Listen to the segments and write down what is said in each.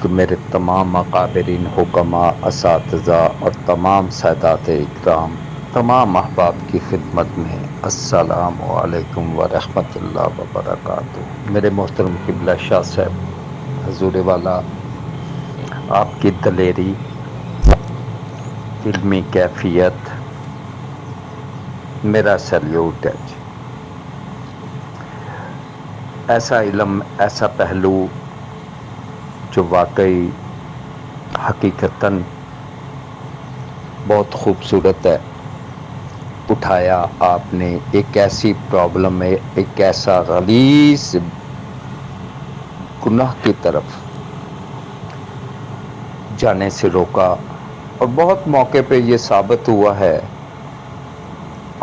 کہ میرے تمام اکابرین حکماء اساتذہ اور تمام سادات اکرام تمام احباب کی خدمت میں السلام علیکم ورحمۃ اللہ وبرکاتہ۔ میرے محترم قبلہ شاہ صاحب، حضور والا، آپ کی دلیری، علمی کیفیت میرا سیلیوٹ ہے جی۔ ایسا علم، ایسا پہلو جو واقعی حقیقتاً بہت خوبصورت ہے، اٹھایا آپ نے ایک ایسی پرابلم میں، ایک ایسا غلیظ گناہ کی طرف جانے سے روکا، اور بہت موقع پہ یہ ثابت ہوا ہے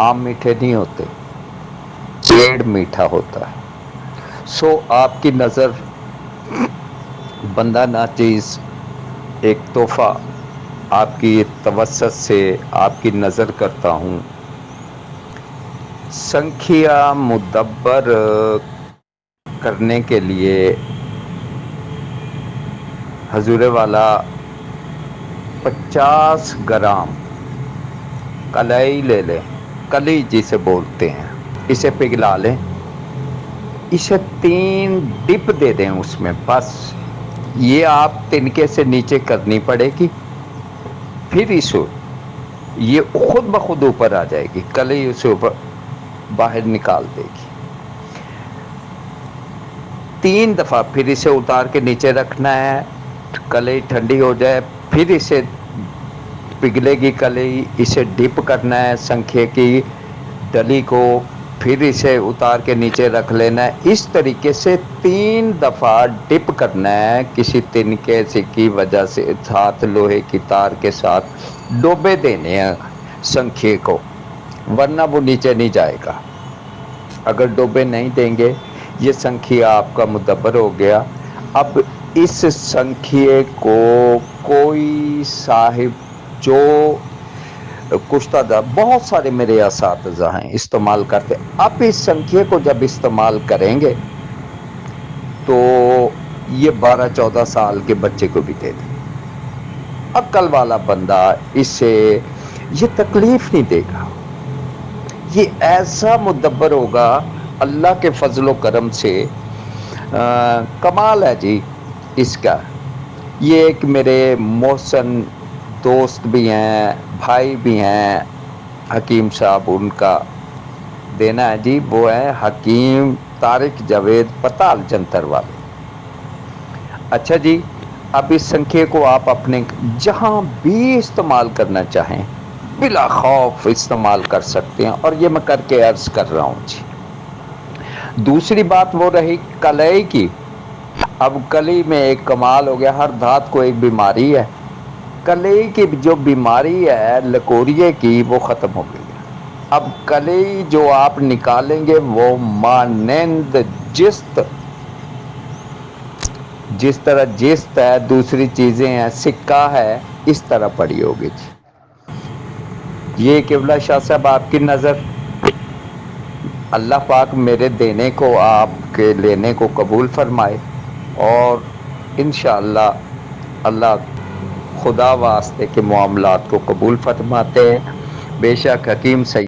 آم میٹھے نہیں ہوتے، پیڑ میٹھا ہوتا ہے۔ سو آپ کی نظر بندہ ناچیز ایک تحفہ آپ کی توسط سے آپ کی نظر کرتا ہوں، سنکھیا مدبر کرنے کے لیے حضور والا 50 گرام کلائی لے لیں، کلی جسے بولتے ہیں، اسے پگھلا لیں، اسے 3 ڈپ دے دیں اس میں، بس یہ آپ تنکے سے نیچے کرنی پڑے گی، پھر اسے یہ خود بخود اوپر آ جائے گی، کلی اسے اوپر باہر نکال دے گی۔ 3 دفعہ پھر اسے اتار کے نیچے رکھنا ہے، کلی ٹھنڈی ہو جائے، پھر اسے پگھلے گی کلی، اسے ڈپ کرنا ہے سنکھے کی ڈلی کو، پھر اسے اتار کے نیچے رکھ لینا ہے۔ اس طریقے سے 3 دفعہ ڈپ کرنا ہے، کسی تنکے سے کی وجہ سے ساتھ لوہے کی تار کے ساتھ ڈوبے دینے ہیں سنکھے کو، ورنہ وہ نیچے نہیں جائے گا۔ اگر ڈوبے نہیں دیں گے، یہ سنکھیا آپ کا مدبر ہو گیا۔ اب اس سنکھیے کو کوئی صاحب جو کشتہ دار، بہت سارے میرے اساتذہ ہیں استعمال کرتے، اب اس سنکھیے کو جب استعمال کریں گے تو یہ 12-14 سال کے بچے کو بھی دے دیں، عقل والا بندہ اس سے یہ تکلیف نہیں دے گا، یہ ایسا مدبر ہوگا اللہ کے فضل و کرم سے۔ کمال ہے جی اس کا۔ یہ ایک میرے محسن دوست بھی ہیں، بھائی بھی ہیں، حکیم صاحب، ان کا دینا ہے جی، وہ ہے حکیم طارق جاوید پتال جنتر والے۔ اچھا جی، اب اس سنکھے کو آپ اپنے جہاں بھی استعمال کرنا چاہیں بلا خوف استعمال کر سکتے ہیں، اور یہ میں کر کے عرض کر رہا ہوں جی۔ دوسری بات وہ رہی کلائی کی۔ اب کلی میں ایک کمال ہو گیا، ہر دھات کو ایک بیماری ہے، کلائی کی جو بیماری ہے لکوریے کی وہ ختم ہو گئی ہے۔ اب کلائی جو آپ نکالیں گے وہ مانند جست، جس طرح جست ہے، دوسری چیزیں ہیں، سکہ ہے، اس طرح پڑی ہوگی جی۔ یہ قبلہ شاہ صاحب آپ کی نظر، اللہ پاک میرے دینے کو، آپ کے لینے کو قبول فرمائے، اور انشاءاللہ اللہ خدا واسطے کے معاملات کو قبول فرماتے ہیں۔ بے شک حکیم سید